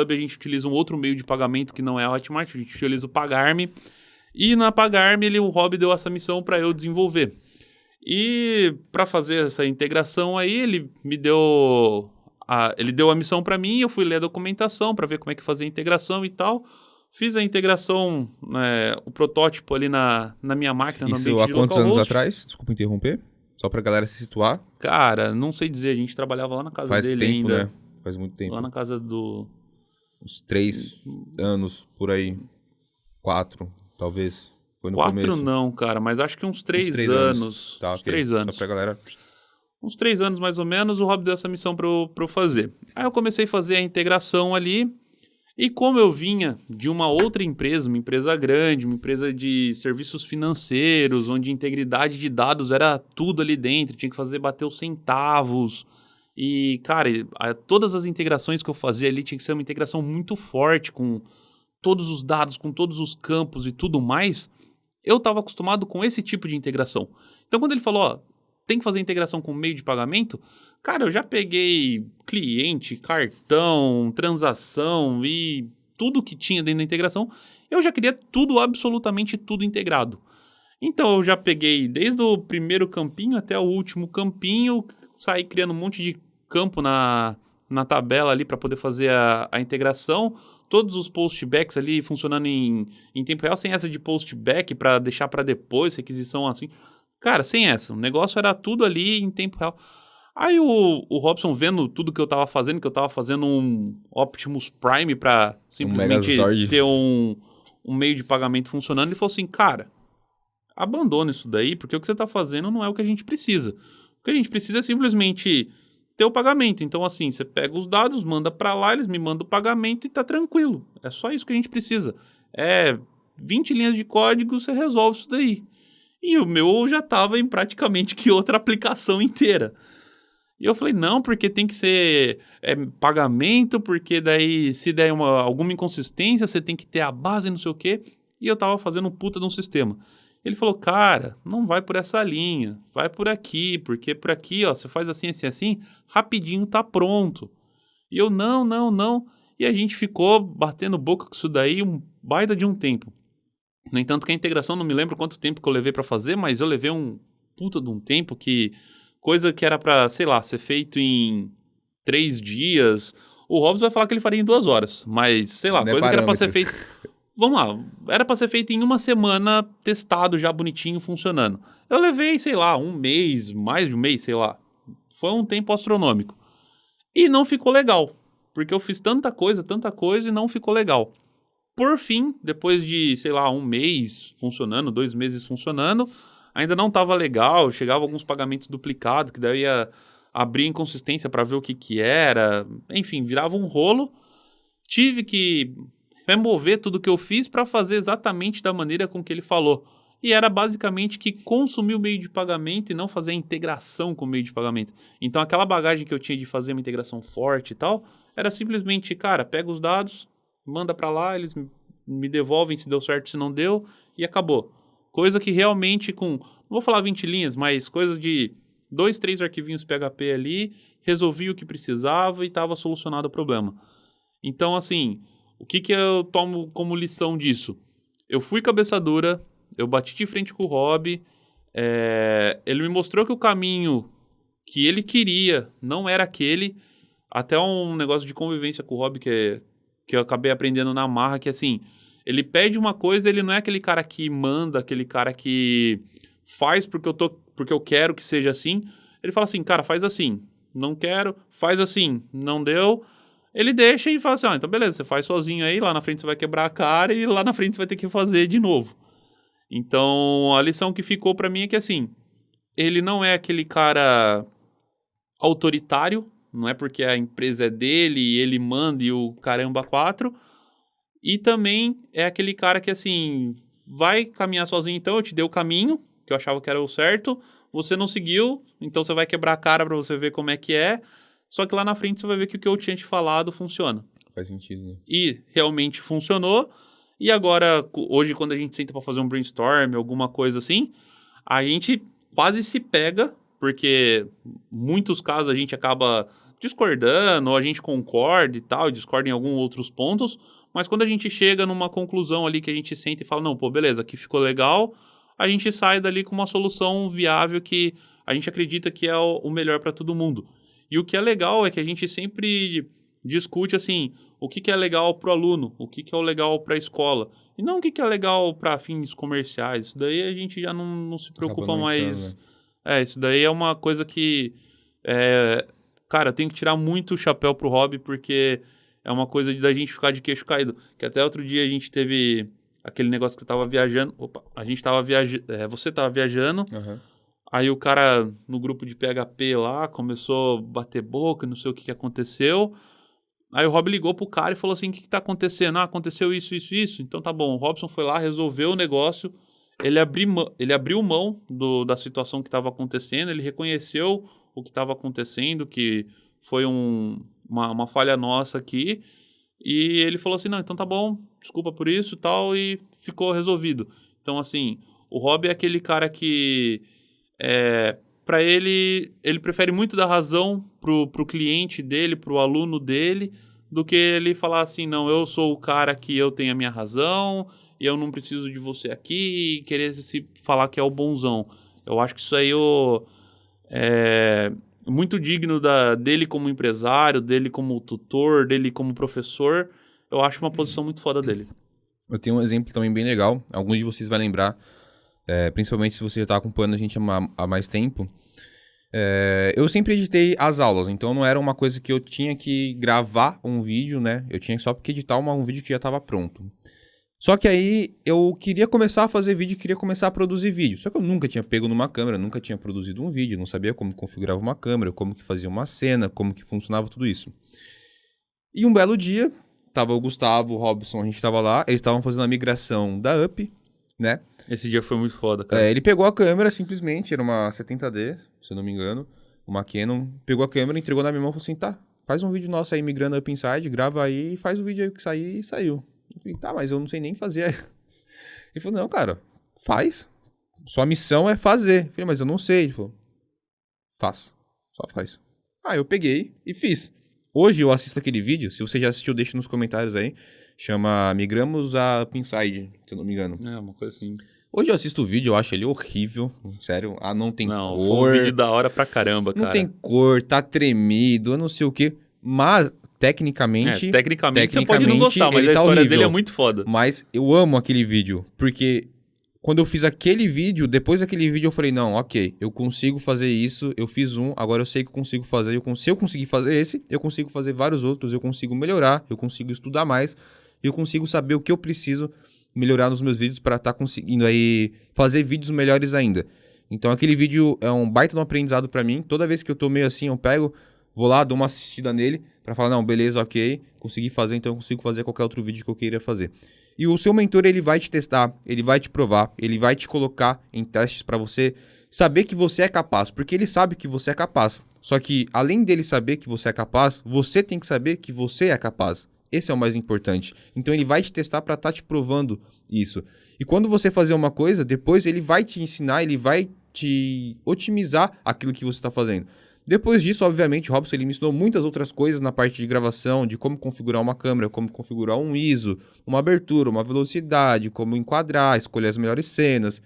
a gente utiliza um outro meio de pagamento que não é a Hotmart, a gente utiliza o Pagar.me. E na Pagar.me, o Rob deu essa missão para eu desenvolver. E para fazer essa integração aí, ele deu a missão para mim, eu fui ler a documentação para ver como é que fazia a integração e tal. Fiz a integração, o protótipo ali na minha máquina, no ambiente
Isso há
de
quantos anos
localhost.
atrás? Desculpa interromper. Só pra galera se situar.
Cara, não sei dizer, a gente trabalhava lá na casa
Faz
dele
tempo,
ainda.
né? Faz muito tempo.
Lá na casa do...
Uns 3 anos, por aí. 4, talvez. Foi no
4
começo.
não, cara, mas acho que uns 3
3
anos.
Tá,
Uns
ok.
3 anos.
Só pra galera...
Uns 3 anos mais ou menos, o Rob deu essa missão pra eu fazer. Aí eu comecei a fazer a integração ali. E como eu vinha de uma outra empresa, uma empresa grande, uma empresa de serviços financeiros, onde integridade de dados era tudo ali dentro, tinha que fazer bater os centavos. E, cara, todas as integrações que eu fazia ali tinha que ser uma integração muito forte com todos os dados, com todos os campos e tudo mais. Eu estava acostumado com esse tipo de integração. Então, quando ele falou, ó, tem que fazer integração com meio de pagamento, cara, eu já peguei cliente, cartão, transação e tudo que tinha dentro da integração, eu já queria tudo, absolutamente tudo integrado. Então, eu já peguei desde o primeiro campinho até o último campinho, saí criando um monte de campo na tabela ali para poder fazer a integração, todos os postbacks ali funcionando em tempo real, sem essa de postback para deixar para depois, requisição assim. Cara, sem essa. O negócio era tudo ali em tempo real. Aí o Robson vendo tudo que eu tava fazendo um Optimus Prime pra simplesmente
Megazord.
ter um meio de pagamento funcionando, ele falou assim, cara, abandona isso daí, porque o que você tá fazendo não é o que a gente precisa. O que a gente precisa é simplesmente ter o pagamento. Então, assim, você pega os dados, manda pra lá, eles me mandam o pagamento e tá tranquilo. É só isso que a gente precisa. 20 linhas de código, você resolve isso daí. E o meu já estava em praticamente que outra aplicação inteira. E eu falei, não, porque tem que ser pagamento, porque daí se der alguma inconsistência, você tem que ter a base, não sei o quê. E eu tava fazendo um puta de um sistema. Ele falou, cara, não vai por essa linha, vai por aqui, porque por aqui, ó, você faz assim, assim, assim, rapidinho tá pronto. E eu, não. E a gente ficou batendo boca com isso daí um baita de um tempo. No entanto, que a integração, não me lembro quanto tempo que eu levei pra fazer, mas eu levei um puta de um tempo que... Coisa que era pra, sei lá, ser feito em 3 dias. O Robson vai falar que ele faria em 2 horas. Mas, sei lá,
Não é
coisa que era pra ser
parâmetro.
feito... Vamos lá, era pra ser feito em 1 semana, testado já bonitinho, funcionando. Eu levei, sei lá, 1 mês, mais de 1 mês, sei lá. Foi um tempo astronômico. E não ficou legal. Porque eu fiz tanta coisa e não ficou legal. Por fim, depois de, sei lá, 1 mês funcionando, 2 meses funcionando, ainda não estava legal, chegava alguns pagamentos duplicados, que daí ia abrir inconsistência para ver o que era, enfim, virava um rolo. Tive que remover tudo que eu fiz para fazer exatamente da maneira com que ele falou. E era basicamente que consumir o meio de pagamento e não fazer a integração com o meio de pagamento. Então aquela bagagem que eu tinha de fazer uma integração forte e tal, era simplesmente, cara, pega os dados, manda para lá, eles me devolvem se deu certo, se não deu, e acabou. Coisa que realmente com, não vou falar 20 linhas, mas coisas de 2, 3 arquivinhos PHP ali, resolvi o que precisava e estava solucionado o problema. Então, assim, o que eu tomo como lição disso? Eu fui cabeça dura, eu bati de frente com o Rob, ele me mostrou que o caminho que ele queria não era aquele, até um negócio de convivência com o Rob que eu acabei aprendendo na marra, que assim... Ele pede uma coisa, ele não é aquele cara que manda, aquele cara que faz porque eu quero que seja assim. Ele fala assim, cara, faz assim. Não quero, faz assim. Não deu. Ele deixa e fala assim, então beleza, você faz sozinho aí, lá na frente você vai quebrar a cara e lá na frente você vai ter que fazer de novo. Então, a lição que ficou pra mim é que assim, ele não é aquele cara autoritário, não é porque a empresa é dele e ele manda e o caramba 4. E também é aquele cara que, assim, vai caminhar sozinho, então eu te dei o caminho, que eu achava que era o certo, você não seguiu, então você vai quebrar a cara pra você ver como é que é, só que lá na frente você vai ver que o que eu tinha te falado funciona.
Faz sentido, né?
E realmente funcionou, e agora, hoje, quando a gente senta pra fazer um brainstorm, alguma coisa assim, a gente quase se pega, porque muitos casos a gente acaba discordando, ou a gente concorda e tal, discorda em alguns outros pontos, mas quando a gente chega numa conclusão ali que a gente senta e fala, não, pô, beleza, aqui ficou legal, a gente sai dali com uma solução viável que a gente acredita que é o melhor para todo mundo. E o que é legal é que a gente sempre discute, assim, o que é legal para o aluno, o que é o legal para a escola, e não o que é legal para fins comerciais. Isso daí a gente já não se preocupa mais. Né? Isso daí é uma coisa que, cara, tem que tirar muito o chapéu pro hobby, porque é uma coisa da gente ficar de queixo caído. Que até outro dia a gente teve aquele negócio que eu tava viajando. Opa, a gente tava viajando. Você tava viajando.
Uhum.
Aí o cara no grupo de PHP lá começou a bater boca, não sei o que aconteceu. Aí o Rob ligou pro cara e falou assim: o que tá acontecendo? Ah, aconteceu isso. Então tá bom. O Robson foi lá, resolveu o negócio. Ele abriu mão da situação que estava acontecendo, ele reconheceu o que estava acontecendo, que foi uma falha nossa aqui, e ele falou assim, não, então tá bom, desculpa por isso e tal, e ficou resolvido. Então, assim, o Rob é aquele cara que, para ele prefere muito dar razão pro cliente dele, pro aluno dele, do que ele falar assim, não, eu sou o cara que eu tenho a minha razão, e eu não preciso de você aqui, e querer se falar que é o bonzão. Eu acho que isso aí é muito digno dele como empresário, dele como tutor, dele como professor. Eu acho uma posição muito foda dele.
Eu tenho um exemplo também bem legal, alguns de vocês vão lembrar, principalmente se você já está acompanhando a gente há mais tempo. Eu sempre editei as aulas, então não era uma coisa que eu tinha que gravar um vídeo, né? Eu tinha só que editar um vídeo que já estava pronto. Só que aí eu queria começar a fazer vídeo, queria começar a produzir vídeo. Só que eu nunca tinha pego numa câmera, nunca tinha produzido um vídeo, não sabia como configurava uma câmera, como que fazia uma cena, como que funcionava tudo isso. E um belo dia, tava o Gustavo, o Robson, a gente tava lá, eles estavam fazendo a migração da Up, né?
Esse dia foi muito foda, cara.
Ele pegou a câmera simplesmente, era uma 70D, se eu não me engano, uma Canon, pegou a câmera, entregou na minha mão e falou assim, tá, faz um vídeo nosso aí migrando Up Inside, grava aí e faz o vídeo aí que sair e saiu. Eu falei, tá, mas eu não sei nem fazer. Ele falou, não, cara, faz. Sua missão é fazer. Eu falei, mas eu não sei. Ele falou, faz, só faz. Eu peguei e fiz. Hoje eu assisto aquele vídeo, se você já assistiu, deixa nos comentários aí, chama Migramos a Up Inside, se eu não me engano.
É, uma coisa assim.
Hoje eu assisto o vídeo, eu acho ele horrível, sério. Não tem
Não,
cor.
foi um vídeo da hora pra caramba, cara.
Não tem cor, tá tremido, eu não sei o quê. Mas, tecnicamente
você pode não gostar, mas a história
horrível.
dele é muito foda.
Mas eu amo aquele vídeo, porque quando eu fiz aquele vídeo, depois daquele vídeo eu falei, não, ok, eu consigo fazer isso, eu fiz agora eu sei que eu consigo fazer, se eu conseguir fazer esse, eu consigo fazer vários outros, eu consigo melhorar, eu consigo estudar mais, eu consigo saber o que eu preciso melhorar nos meus vídeos para estar conseguindo aí fazer vídeos melhores ainda. Então aquele vídeo é um baita de um aprendizado para mim, toda vez que eu tô meio assim, eu pego, vou lá, dou uma assistida nele, para falar, não, beleza, ok, consegui fazer, então eu consigo fazer qualquer outro vídeo que eu queira fazer. E o seu mentor, ele vai te testar, ele vai te provar, ele vai te colocar em testes para você saber que você é capaz, porque ele sabe que você é capaz. Só que, além dele saber que você é capaz, você tem que saber que você é capaz. Esse é o mais importante. Então, ele vai te testar para estar te provando isso. E quando você fazer uma coisa, depois ele vai te ensinar, ele vai te otimizar aquilo que você está fazendo. Depois disso, obviamente, o Robson ele me ensinou muitas outras coisas na parte de gravação, de como configurar uma câmera, como configurar um ISO, uma abertura, uma velocidade, como enquadrar, escolher as melhores cenas,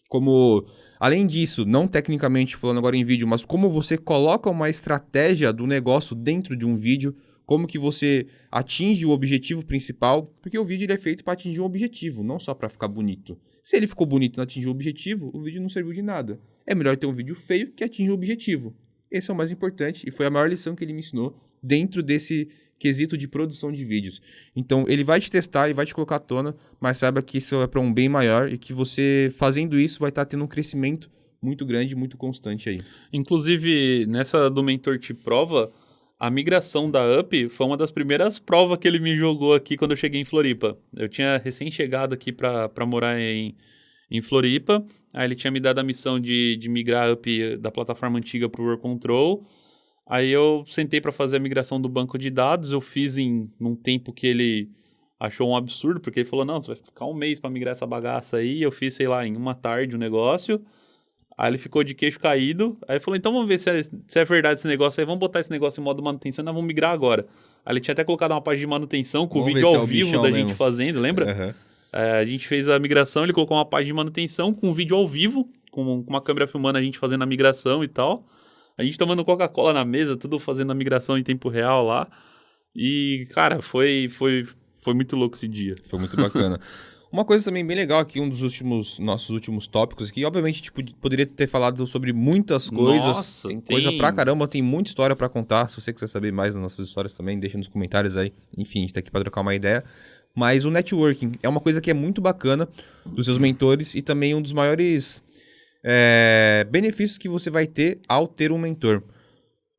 como, além disso, não tecnicamente falando agora em vídeo, mas como você coloca uma estratégia do negócio dentro de um vídeo, como que você atinge o objetivo principal, porque o vídeo ele é feito para atingir um objetivo, não só para ficar bonito. Se ele ficou bonito e não atingiu o objetivo, o vídeo não serviu de nada. É melhor ter um vídeo feio que atinge o objetivo. Esse é o mais importante e foi a maior lição que ele me ensinou dentro desse quesito de produção de vídeos. Então, ele vai te testar e vai te colocar à tona, mas saiba que isso é para um bem maior e que você, fazendo isso, vai estar tendo um crescimento muito grande, muito constante aí.
Inclusive, nessa do Mentor Te Prova, a migração da Up foi uma das primeiras provas que ele me jogou aqui quando eu cheguei em Floripa. Eu tinha recém-chegado aqui para morar em Floripa. Aí ele tinha me dado a missão de migrar a Up da plataforma antiga para o Work Control. Aí eu sentei para fazer a migração do banco de dados. Eu fiz num tempo que ele achou um absurdo, porque ele falou, não, você vai ficar um mês para migrar essa bagaça aí. Eu fiz, sei lá, em uma tarde o negócio. Aí ele ficou de queixo caído. Aí falou, então vamos ver se é verdade esse negócio aí. Vamos botar esse negócio em modo manutenção e nós vamos migrar agora. Aí ele tinha até colocado uma página de manutenção com o vídeo ao vivo da gente fazendo, lembra?
Uhum.
A gente fez a migração, ele colocou uma página de manutenção com um vídeo ao vivo, com uma câmera filmando a gente fazendo a migração e tal. A gente tomando Coca-Cola na mesa, tudo fazendo a migração em tempo real lá. E, cara, foi muito louco esse dia.
Foi muito bacana. Uma coisa também bem legal aqui, um dos nossos últimos tópicos aqui, obviamente, tipo, poderia ter falado sobre muitas coisas.
Nossa,
tem coisa pra caramba, tem muita história pra contar. Se você quiser saber mais das nossas histórias também, deixa nos comentários aí. Enfim, a gente tá aqui pra trocar uma ideia. Mas o networking é uma coisa que é muito bacana dos seus mentores e também um dos maiores benefícios que você vai ter ao ter um mentor.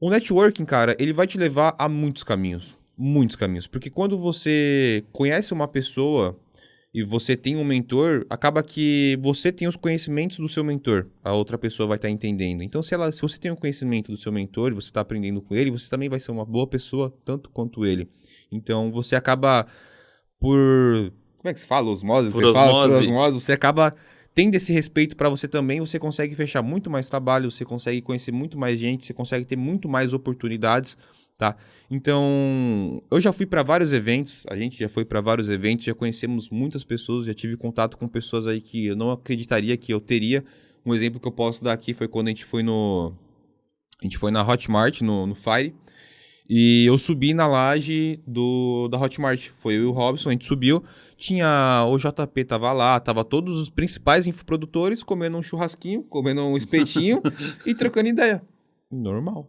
O networking, cara, ele vai te levar a muitos caminhos. Muitos caminhos. Porque quando você conhece uma pessoa e você tem um mentor, acaba que você tem os conhecimentos do seu mentor. A outra pessoa vai estar entendendo. Então, se você tem o conhecimento do seu mentor e você está aprendendo com ele, você também vai ser uma boa pessoa, tanto quanto ele. Então, você acaba por... Como é que se fala? Osmose?
Por osmose.
Você acaba tendo esse respeito para você também, você consegue fechar muito mais trabalho, você consegue conhecer muito mais gente, você consegue ter muito mais oportunidades, tá? Então, eu já fui para vários eventos, a gente já foi para vários eventos, já conhecemos muitas pessoas, já tive contato com pessoas aí que eu não acreditaria que eu teria. Um exemplo que eu posso dar aqui foi quando a gente foi na Hotmart, no Fire, e eu subi na laje da Hotmart. Foi eu e o Robson, a gente subiu. Tinha o JP, tava lá, tava todos os principais infoprodutores comendo um churrasquinho, comendo um espetinho e trocando ideia. Normal.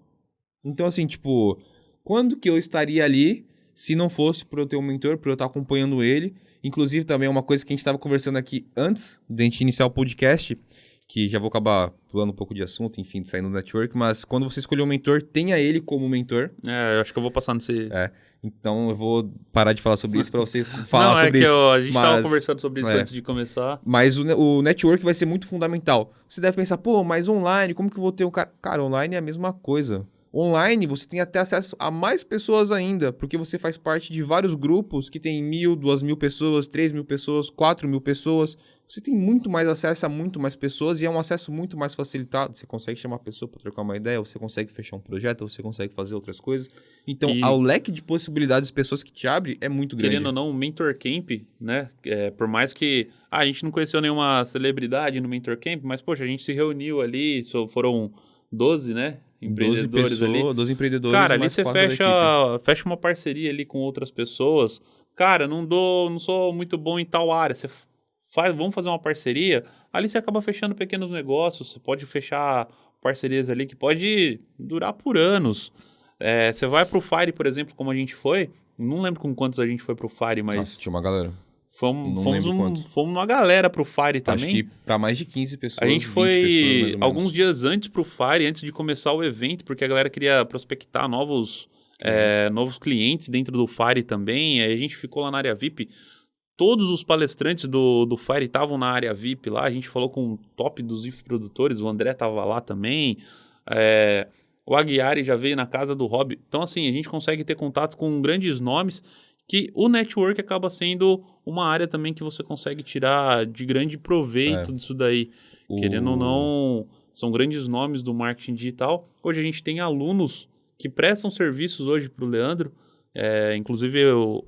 Então, assim, tipo, quando que eu estaria ali se não fosse por eu ter um mentor, por eu estar acompanhando ele? Inclusive, também é uma coisa que a gente estava conversando aqui antes de a gente iniciar o podcast, que já vou acabar pulando um pouco de assunto, enfim, saindo do network, mas quando você escolher um mentor, tenha ele como mentor.
Eu acho que eu vou passar nesse...
Então eu vou parar de falar sobre isso para você falar
Não,
sobre isso.
A gente tava conversando sobre isso antes de começar.
Mas o network vai ser muito fundamental. Você deve pensar, pô, mas online, como que eu vou ter um cara... Cara, online é a mesma coisa. Online, você tem até acesso a mais pessoas ainda, porque você faz parte de vários grupos que tem 1.000, 2.000 pessoas, 3.000 pessoas, 4.000 pessoas. Você tem muito mais acesso a muito mais pessoas e é um acesso muito mais facilitado. Você consegue chamar a pessoa para trocar uma ideia, você consegue fechar um projeto, você consegue fazer outras coisas. Então, o leque de possibilidades de pessoas que te abre é muito grande.
Querendo ou não, o Mentor Camp, né? Por mais que a gente não conheceu nenhuma celebridade no Mentor Camp, mas, poxa, a gente se reuniu ali, foram 12, né? Empreendedores
12 empreendedores.
Cara, ali você fecha uma parceria ali com outras pessoas. Cara, não sou muito bom em tal área. Vamos fazer uma parceria. Ali você acaba fechando pequenos negócios. Você pode fechar parcerias ali que pode durar por anos. Você vai pro Fire, por exemplo, como a gente foi. Não lembro com quantos a gente foi pro Fire, mas...
Nossa, tinha uma galera.
Fomos uma galera pro Fire também.
Acho que para mais de 15 pessoas,
a gente
20
foi
pessoas, mais ou
alguns dias antes pro Fire, antes de começar o evento, porque a galera queria prospectar novos clientes dentro do Fire também. Aí a gente ficou lá na área VIP. Todos os palestrantes do Fire estavam na área VIP lá. A gente falou com o top dos infoprodutores. O André estava lá também. O Aguiari já veio na casa do Rob. Então, assim, a gente consegue ter contato com grandes nomes, que o network acaba sendo uma área também que você consegue tirar de grande proveito disso daí. Querendo ou não, são grandes nomes do marketing digital. Hoje a gente tem alunos que prestam serviços hoje para o Leandro. Inclusive,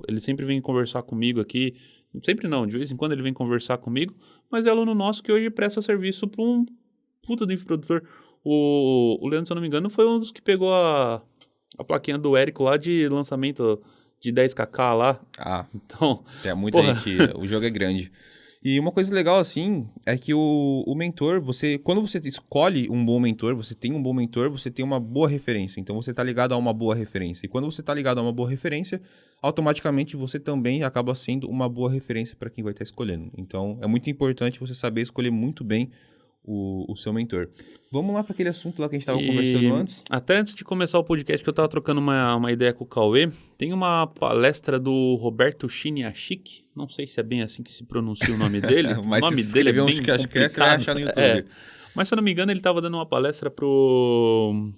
ele sempre vem conversar comigo aqui. Sempre não, de vez em quando ele vem conversar comigo. Mas é aluno nosso que hoje presta serviço para um puta do infoprodutor. O Leandro, se eu não me engano, foi um dos que pegou a plaquinha do Érico lá de lançamento de 10kk lá.
Então, tem muita gente. O jogo é grande. E uma coisa legal, assim, é que o mentor, quando você escolhe um bom mentor, você tem um bom mentor, você tem uma boa referência. Então, você está ligado a uma boa referência. E quando você está ligado a uma boa referência, automaticamente você também acaba sendo uma boa referência para quem vai estar escolhendo. Então, é muito importante você saber escolher muito bem o seu mentor. Vamos lá para aquele assunto lá que a gente estava conversando antes?
Até antes de começar o podcast, que eu estava trocando uma ideia com o Cauê, tem uma palestra do Roberto Chiniachik, não sei se é bem assim que se pronuncia o nome dele.
Mas o nome dele é bem complicado. Você vai achar no YouTube.
Mas se eu não me engano, ele estava dando uma palestra pro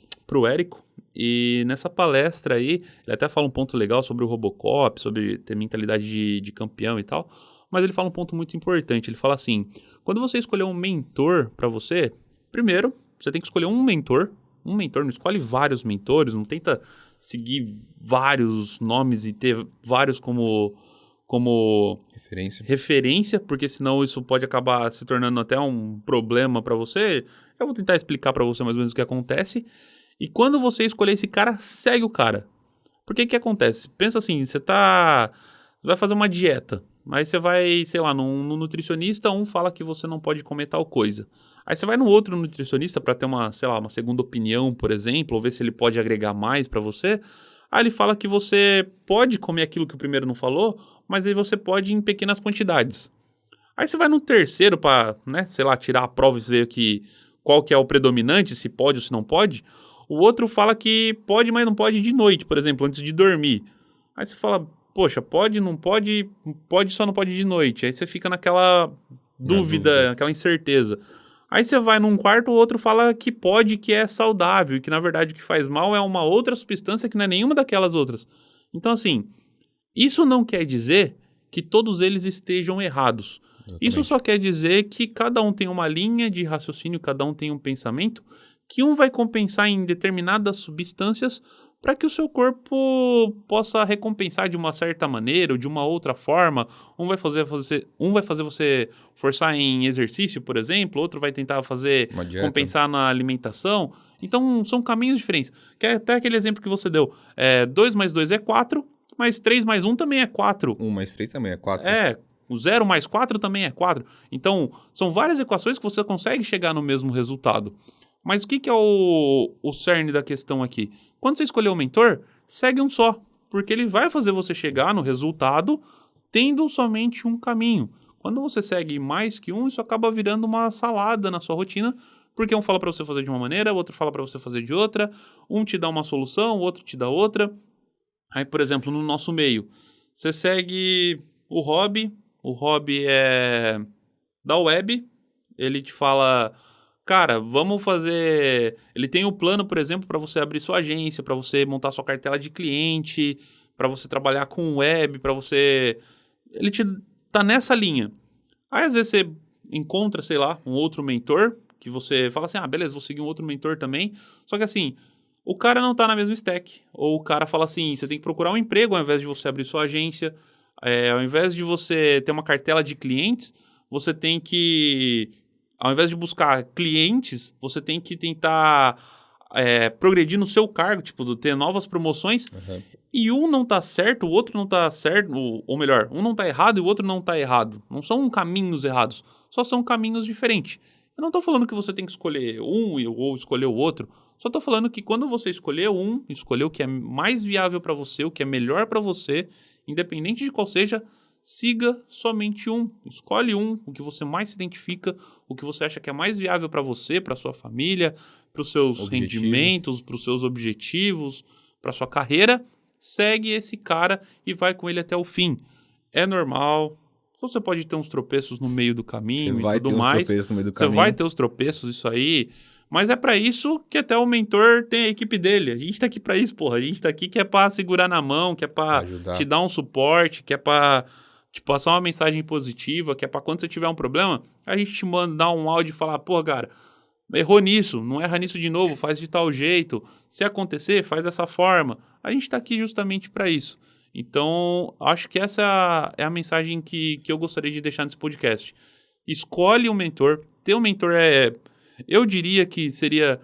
Érico, e nessa palestra aí, ele até fala um ponto legal sobre o Robocop, sobre ter mentalidade de campeão e tal. Mas ele fala um ponto muito importante. Ele fala assim, quando você escolher um mentor para você, primeiro, você tem que escolher um mentor. Um mentor, não escolhe vários mentores, não tenta seguir vários nomes e ter vários como referência, porque senão isso pode acabar se tornando até um problema para você. Eu vou tentar explicar para você mais ou menos o que acontece. E quando você escolher esse cara, segue o cara. Porque o que acontece? Pensa assim, você vai fazer uma dieta. Mas você vai, sei lá, num nutricionista, fala que você não pode comer tal coisa. Aí você vai no outro nutricionista para ter uma segunda opinião, por exemplo, ou ver se ele pode agregar mais para você. Aí ele fala que você pode comer aquilo que o primeiro não falou, mas aí você pode em pequenas quantidades. Aí você vai no terceiro para, tirar a prova e ver qual que é o predominante, se pode ou se não pode. O outro fala que pode, mas não pode de noite, por exemplo, antes de dormir. Aí você fala, poxa, pode, não pode, pode, só não pode de noite. Aí você fica naquela dúvida, naquela incerteza. Aí você vai num quarto, o outro fala que pode, que é saudável, e que na verdade o que faz mal é uma outra substância que não é nenhuma daquelas outras. Então assim, isso não quer dizer que todos eles estejam errados. Exatamente. Isso só quer dizer que cada um tem uma linha de raciocínio, cada um tem um pensamento, que um vai compensar em determinadas substâncias para que o seu corpo possa recompensar de uma certa maneira ou de uma outra forma. Um vai fazer você forçar em exercício, por exemplo, outro vai tentar compensar na alimentação. Então, são caminhos diferentes. Que é até aquele exemplo que você deu. 2 mais 2 é 4, mas 3 mais 1 também é 4.
1 mais 3 também é 4.
O 0 mais 4 também é 4. Então, são várias equações que você consegue chegar no mesmo resultado. Mas o que é o cerne da questão aqui? Quando você escolher o mentor, segue um só, porque ele vai fazer você chegar no resultado tendo somente um caminho. Quando você segue mais que um, isso acaba virando uma salada na sua rotina, porque um fala para você fazer de uma maneira, o outro fala para você fazer de outra, um te dá uma solução, o outro te dá outra. Aí, por exemplo, no nosso meio, você segue o Rob é da web, ele te fala, cara, vamos fazer... Ele tem o plano, por exemplo, para você abrir sua agência, para você montar sua cartela de cliente, para você trabalhar com web, para você... Ele te tá nessa linha. Aí, às vezes, você encontra, sei lá, um outro mentor, que você fala assim, beleza, vou seguir um outro mentor também. Só que assim, o cara não tá na mesma stack. Ou o cara fala assim, você tem que procurar um emprego ao invés de você abrir sua agência. Ao invés de você ter uma cartela de clientes, você tem que... Ao invés de buscar clientes, você tem que tentar progredir no seu cargo, tipo, ter novas promoções.
Uhum.
E um não tá certo, o outro não tá certo, ou melhor, um não tá errado e o outro não tá errado. Não são caminhos errados, só são caminhos diferentes. Eu não tô falando que você tem que escolher um ou escolher o outro, só tô falando que quando você escolher um, escolher o que é mais viável para você, o que é melhor para você, independente de qual seja, siga somente um. Escolhe um, o que você mais se identifica, o que você acha que é mais viável para você, para sua família, para os seus rendimentos, para os seus objetivos, para sua carreira. Segue esse cara e vai com ele até o fim. É normal. Você pode ter uns tropeços no meio do caminho e tudo mais. Você vai ter os tropeços, isso aí. Mas é pra isso que até o mentor tem a equipe dele. A gente tá aqui pra isso, porra. A gente tá aqui que é pra segurar na mão, que é pra te dar um suporte, que é pra te passar uma mensagem positiva, que é pra quando você tiver um problema, a gente te mandar um áudio e falar, pô, cara, errou nisso, não erra nisso de novo, faz de tal jeito. Se acontecer, faz dessa forma. A gente tá aqui justamente pra isso. Então, acho que essa é a mensagem que eu gostaria de deixar nesse podcast. Escolhe um mentor. Ter um mentor eu diria que seria...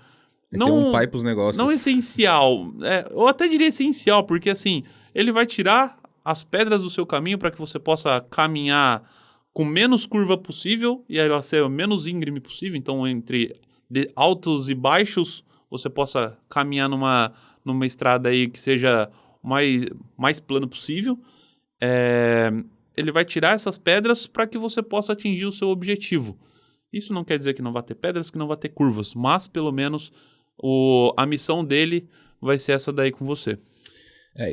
não, um pai pros negócios.
Não essencial. Eu até diria essencial, porque assim, ele vai tirar as pedras do seu caminho para que você possa caminhar com menos curva possível e ela ser o menos íngreme possível. Então, entre altos e baixos, você possa caminhar numa estrada aí que seja mais plano possível. Ele vai tirar essas pedras para que você possa atingir o seu objetivo. Isso não quer dizer que não vai ter pedras, que não vai ter curvas, mas pelo menos a missão dele vai ser essa daí com você.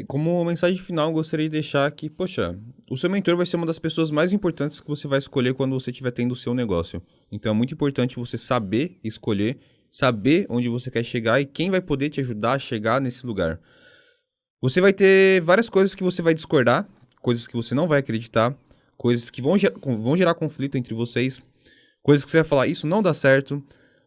Como mensagem final, eu gostaria de deixar que, poxa, o seu mentor vai ser uma das pessoas mais importantes que você vai escolher quando você estiver tendo o seu negócio. Então é muito importante você saber escolher, saber onde você quer chegar e quem vai poder te ajudar a chegar nesse lugar. Você vai ter várias coisas que você vai discordar, coisas que você não vai acreditar, coisas que vão gerar conflito entre vocês, coisas que você vai falar, isso não dá certo,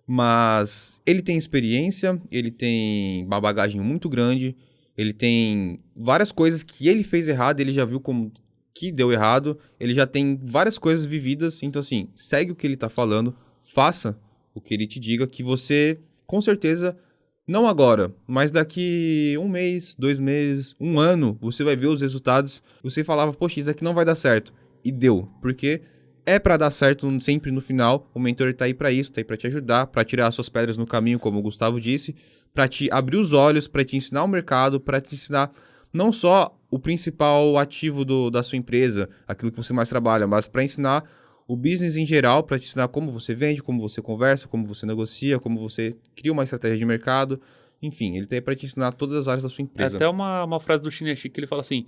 mas ele tem experiência, ele tem uma bagagem muito grande, ele tem várias coisas que ele fez errado, ele já viu como que deu errado, ele já tem várias coisas vividas, então assim, segue o que ele tá falando, faça o que ele te diga, que você, com certeza, não agora, mas daqui 1 mês, 2 meses, 1 ano, você vai ver os resultados, você falava, poxa, isso aqui não vai dar certo, e deu, porque... É pra dar certo sempre no final, o mentor tá aí pra isso, tá aí pra te ajudar, pra tirar as suas pedras no caminho, como o Gustavo disse, pra te abrir os olhos, pra te ensinar o mercado, pra te ensinar não só o principal ativo da sua empresa, aquilo que você mais trabalha, mas pra ensinar o business em geral, pra te ensinar como você vende, como você conversa, como você negocia, como você cria uma estratégia de mercado, enfim, ele tá aí pra te ensinar todas as áreas da sua empresa.
Até uma frase do Shineshi que ele fala assim,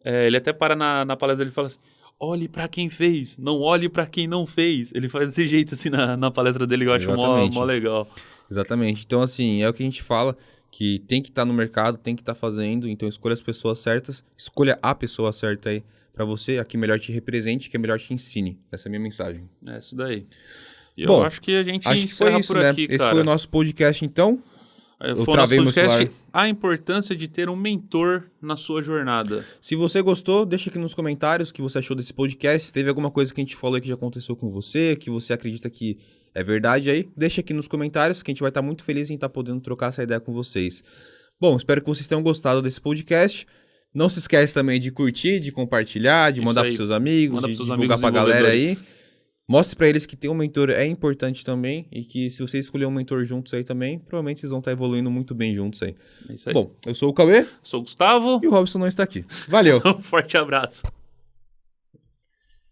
ele até para na palestra dele e fala assim, olhe pra quem fez, não olhe pra quem não fez. Ele faz desse jeito assim na palestra dele, eu acho mó legal.
Exatamente. Então, assim, é o que a gente fala, que tem que estar no mercado, tem que estar fazendo, então escolha as pessoas certas, escolha a pessoa certa aí pra você, a que melhor te represente, que melhor te ensine. Essa é a minha mensagem.
É isso daí. E
Bom,
eu acho que a gente
acho que foi isso,
por
né?
aqui,
Esse
cara.
foi o nosso podcast, então.
Eu travei meu celular. A importância de ter um mentor na sua jornada.
Se você gostou, deixa aqui nos comentários o que você achou desse podcast. Se teve alguma coisa que a gente falou que já aconteceu com você, que você acredita que é verdade aí, deixa aqui nos comentários que a gente vai estar muito feliz em estar podendo trocar essa ideia com vocês. Bom, espero que vocês tenham gostado desse podcast. Não se esquece também de curtir, de compartilhar, de mandar para seus amigos, de divulgar para a galera aí. Mostre para eles que ter um mentor é importante também e que se você escolher um mentor juntos aí também, provavelmente vocês vão estar evoluindo muito bem juntos aí.
É isso aí.
Bom, eu sou o Cauê.
Sou o Gustavo.
E o Robson não está aqui. Valeu.
Um forte abraço.